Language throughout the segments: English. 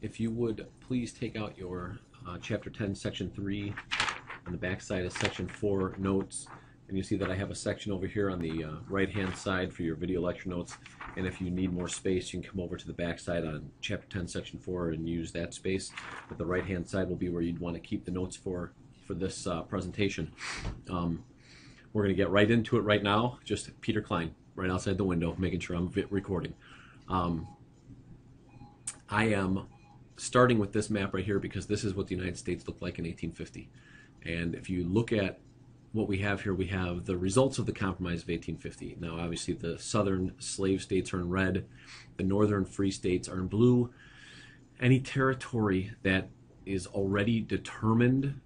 If you would please take out your Chapter 10, Section 3. On the back side is Section 4 notes. And you see that I have a section over here on the right-hand side for your video lecture notes. And if you need more space, you can come over to the back side on Chapter 10, Section 4 and use that space. But the right-hand side will be where you'd want to keep the notes for this presentation. We're going to get right into it right now. Just Peter Klein, right outside the window, making sure I'm recording. I am starting with this map right here because this is what the United States looked like in 1850. And if you look at what we have here, we have the results of the Compromise of 1850. Now, obviously, the southern slave states are in red. The northern free states are in blue. Any territory that is already determined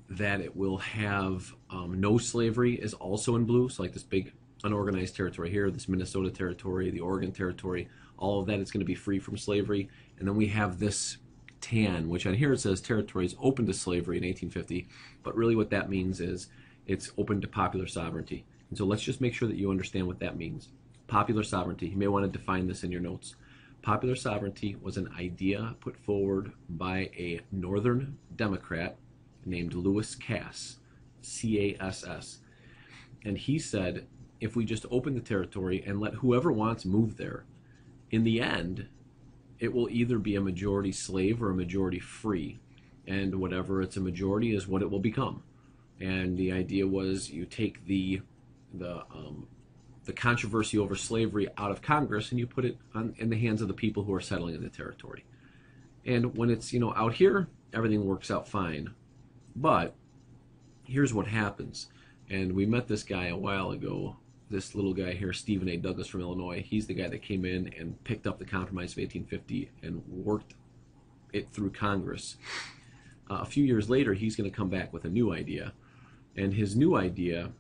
that it will have no slavery is also in blue. So like this big unorganized territory here, this Minnesota territory, the Oregon territory, all of that is going to be free from slavery. And then we have this tan, which on here it says territories open to slavery in 1850, but really what that means is it's open to popular sovereignty. And so let's just make sure that you understand what that means. Popular sovereignty, you may want to define this in your notes. Popular sovereignty was an idea put forward by a Northern Democrat named Lewis Cass, C-A-S-S. And he said, if we just open the territory and let whoever wants move there, in the end, it will either be a majority slave or a majority free. And whatever it's a majority is what it will become. And the idea was you take the controversy over slavery out of Congress and you put it in the hands of the people who are settling in the territory. And when it's out here, everything works out fine. But here's what happens. And we met this guy a while ago, this little guy here, Stephen A. Douglas from Illinois. He's the guy that came in and picked up the Compromise of 1850 and worked it through Congress. A few years later, he's going to come back with a new idea. And his new idea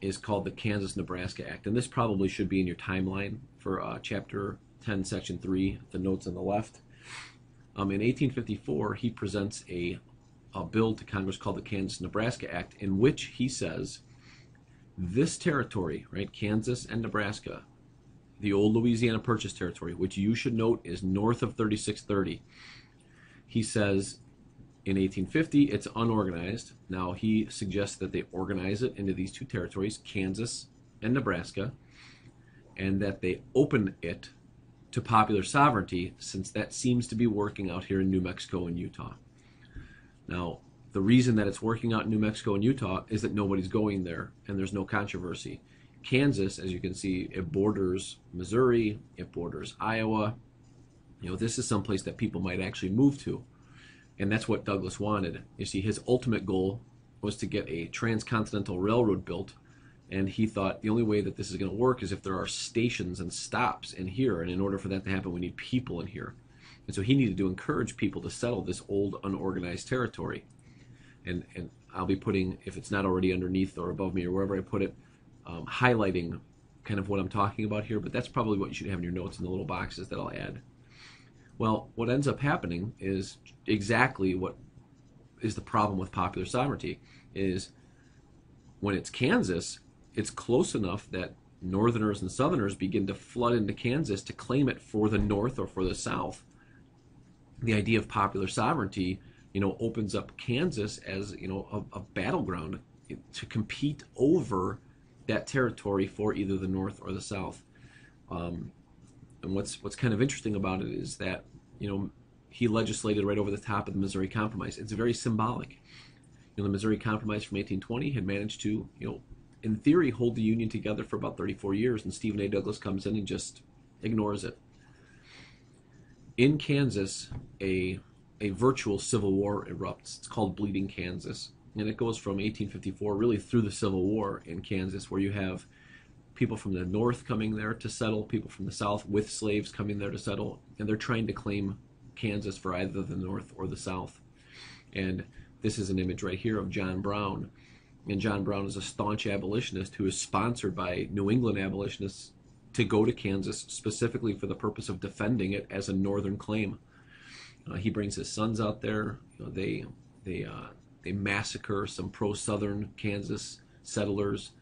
is called the Kansas-Nebraska Act. And this probably should be in your timeline for Chapter 10, Section 3, the notes on the left. In 1854, he presents a bill to Congress called the Kansas-Nebraska Act, in which he says this territory, right, Kansas and Nebraska, the old Louisiana Purchase territory, which you should note is north of 3630, he says in 1850 it's unorganized. Now he suggests that they organize it into these two territories, Kansas and Nebraska, and that they open it to popular sovereignty, since that seems to be working out here in New Mexico and Utah. Now, the reason that it's working out in New Mexico and Utah is that nobody's going there and there's no controversy. Kansas, as you can see, it borders Missouri, it borders Iowa. This is someplace that people might actually move to. And that's what Douglas wanted. You see, his ultimate goal was to get a transcontinental railroad built. And he thought the only way that this is going to work is if there are stations and stops in here. And in order for that to happen, we need people in here. And so he needed to encourage people to settle this old unorganized territory. And I'll be putting, if it's not already underneath or above me or wherever I put it, highlighting kind of what I'm talking about here. But that's probably what you should have in your notes in the little boxes that I'll add. Well, what ends up happening is exactly what is the problem with popular sovereignty, is when it's Kansas, it's close enough that Northerners and Southerners begin to flood into Kansas to claim it for the North or for the South. The idea of popular sovereignty, opens up Kansas as, a battleground to compete over that territory for either the North or the South. And what's kind of interesting about it is that, he legislated right over the top of the Missouri Compromise. It's very symbolic. The Missouri Compromise from 1820 had managed to, in theory, hold the Union together for about 34 years, and Stephen A. Douglas comes in and just ignores it. In Kansas, a virtual civil war erupts. It's called Bleeding Kansas. And it goes from 1854 really through the Civil War in Kansas, where you have people from the North coming there to settle, people from the South with slaves coming there to settle, and they're trying to claim Kansas for either the North or the South. And this is an image right here of John Brown. And John Brown is a staunch abolitionist who is sponsored by New England abolitionists to go to Kansas specifically for the purpose of defending it as a northern claim. He brings his sons out there. They massacre some pro-southern Kansas settlers.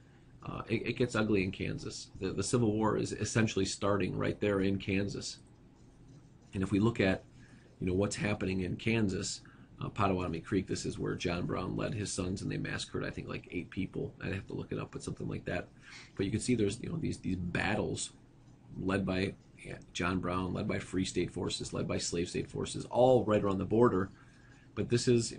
It gets ugly in Kansas. The Civil War is essentially starting right there in Kansas. And if we look at what's happening in Kansas, Potawatomi Creek. This is where John Brown led his sons, and they massacred, I think, like 8 people. I'd have to look it up, but something like that. But you can see there's these battles led by John Brown, led by free state forces, led by slave state forces, all right around the border. But this is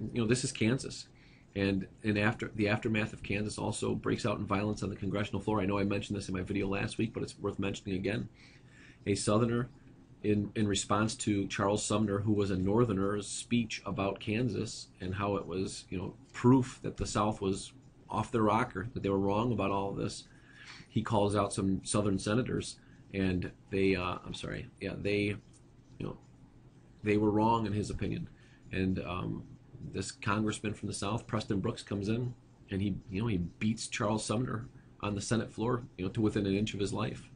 Kansas. And after the aftermath of Kansas also breaks out in violence on the congressional floor. I know I mentioned this in my video last week, but it's worth mentioning again. A Southerner, in response to Charles Sumner, who was a Northerner's speech about Kansas and how it was, proof that the South was off their rocker, that they were wrong about all of this, he calls out some Southern senators, and they were wrong in his opinion. And this congressman from the South, Preston Brooks, comes in, and he beats Charles Sumner on the Senate floor, to within an inch of his life.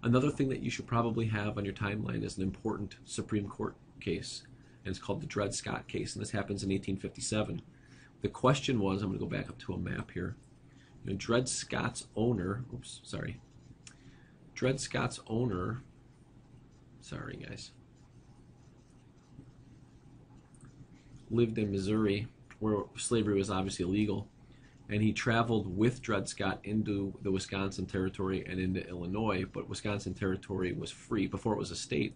Another thing that you should probably have on your timeline is an important Supreme Court case, and it's called the Dred Scott case, and this happens in 1857. The question was, I'm going to go back up to a map here. Dred Scott's owner, sorry guys, lived in Missouri, where slavery was obviously illegal, and he traveled with Dred Scott into the Wisconsin Territory and into Illinois, but Wisconsin Territory was free. Before it was a state,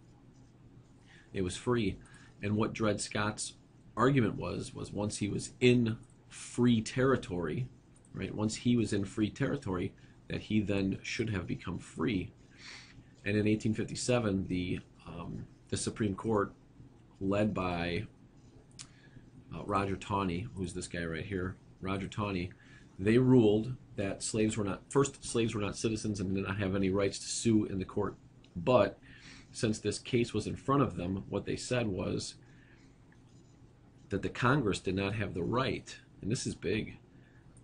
it was free. And what Dred Scott's argument was once he was in free territory, right, once he was in free territory, that he then should have become free. And in 1857, the Supreme Court, led by Roger Taney, who's this guy right here, Roger Taney, they ruled that slaves were not citizens and did not have any rights to sue in the court. But since this case was in front of them, what they said was that the Congress did not have the right, and this is big,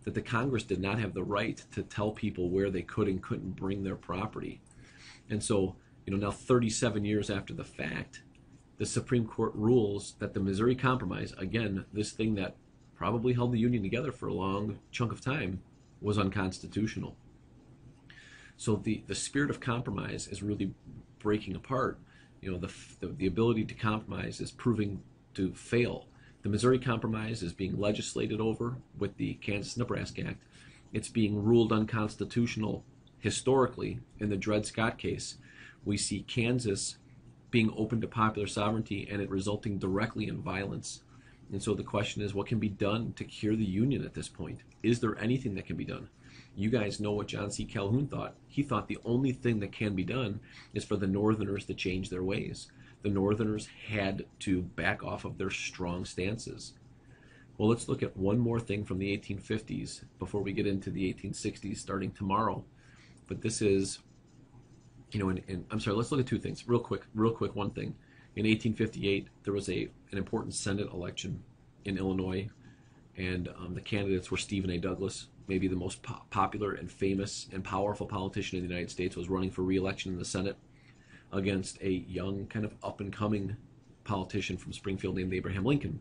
that the Congress did not have the right to tell people where they could and couldn't bring their property. And so, now 37 years after the fact, the Supreme Court rules that the Missouri Compromise, again, this thing that probably held the Union together for a long chunk of time, was unconstitutional. So the spirit of compromise is really breaking apart. The ability to compromise is proving to fail. The Missouri Compromise is being legislated over with the Kansas-Nebraska Act. It's being ruled unconstitutional historically in the Dred Scott case. We see Kansas being open to popular sovereignty and it resulting directly in violence. And so the question is, what can be done to cure the Union at this point? Is there anything that can be done? You guys know what John C. Calhoun thought. He thought the only thing that can be done is for the Northerners to change their ways. The Northerners had to back off of their strong stances. Well, let's look at one more thing from the 1850s before we get into the 1860s starting tomorrow. But this is, I'm sorry, let's look at two things. Real quick, one thing. In 1858, there was an important Senate election in Illinois, and the candidates were Stephen A. Douglas, maybe the most popular and famous and powerful politician in the United States, was running for re-election in the Senate against a young, kind of up-and-coming politician from Springfield named Abraham Lincoln.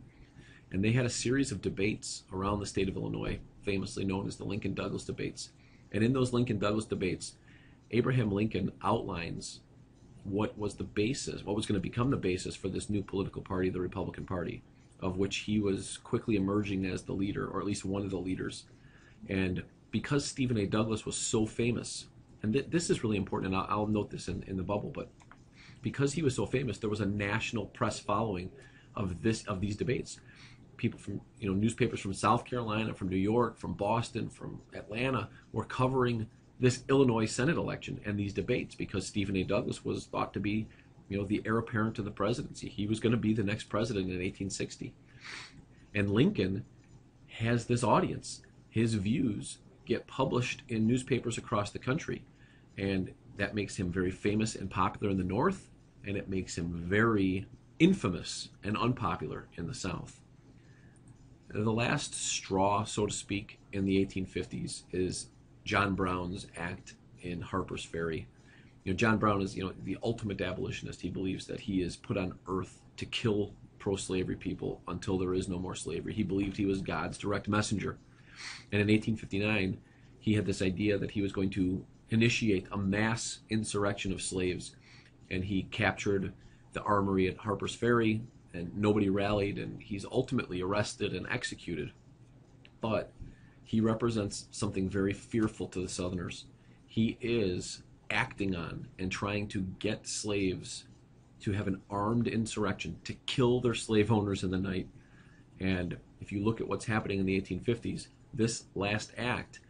And they had a series of debates around the state of Illinois, famously known as the Lincoln-Douglas debates. And in those Lincoln-Douglas debates, Abraham Lincoln outlines what was the basis, what was going to become the basis for this new political party, the Republican Party, of which he was quickly emerging as the leader, or at least one of the leaders. And because Stephen A. Douglas was so famous, and this is really important, and I'll note this in the bubble, but because he was so famous, there was a national press following of these debates. People from newspapers from South Carolina, from New York, from Boston, from Atlanta were covering this Illinois Senate election and these debates because Stephen A. Douglas was thought to be, the heir apparent to the presidency. He was going to be the next president in 1860. And Lincoln has this audience. His views get published in newspapers across the country, and that makes him very famous and popular in the North, and it makes him very infamous and unpopular in the South. The last straw, so to speak, in the 1850s is John Brown's act in Harper's Ferry. John Brown is, the ultimate abolitionist. He believes that he is put on earth to kill pro-slavery people until there is no more slavery. He believed he was God's direct messenger. And in 1859, he had this idea that he was going to initiate a mass insurrection of slaves, and he captured the armory at Harper's Ferry, and nobody rallied, and he's ultimately arrested and executed. But he represents something very fearful to the Southerners. He is acting on and trying to get slaves to have an armed insurrection, to kill their slave owners in the night. And if you look at what's happening in the 1850s, this last act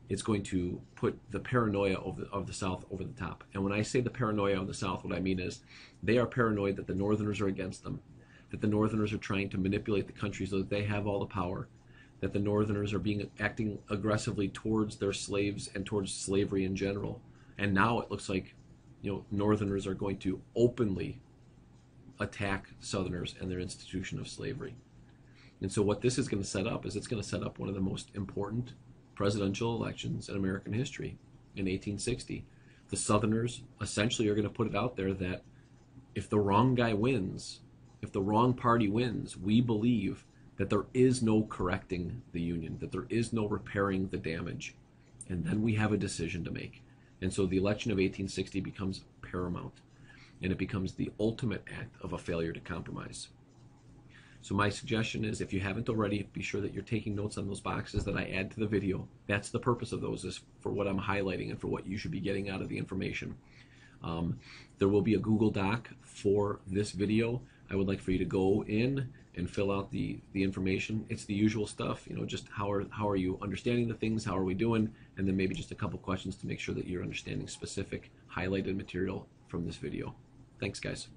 is going to put the paranoia of the South over the top. And when I say the paranoia of the South, what I mean is they are paranoid that the Northerners are against them, that the Northerners are trying to manipulate the country so that they have all the power, that the Northerners are acting aggressively towards their slaves and towards slavery in general. And now it looks like, Northerners are going to openly attack Southerners and their institution of slavery. And so what this is going to set up is it's going to set up one of the most important presidential elections in American history in 1860. The Southerners essentially are going to put it out there that if the wrong guy wins, if the wrong party wins, we believe that there is no correcting the Union, that there is no repairing the damage. And then we have a decision to make. And so the election of 1860 becomes paramount, and it becomes the ultimate act of a failure to compromise. So my suggestion is, if you haven't already, be sure that you're taking notes on those boxes that I add to the video. That's the purpose of those, is for what I'm highlighting and for what you should be getting out of the information. There will be a Google Doc for this video. I would like for you to go in and fill out the information. It's the usual stuff, just how are you understanding the things, how are we doing, and then maybe just a couple questions to make sure that you're understanding specific highlighted material from this video. Thanks, guys.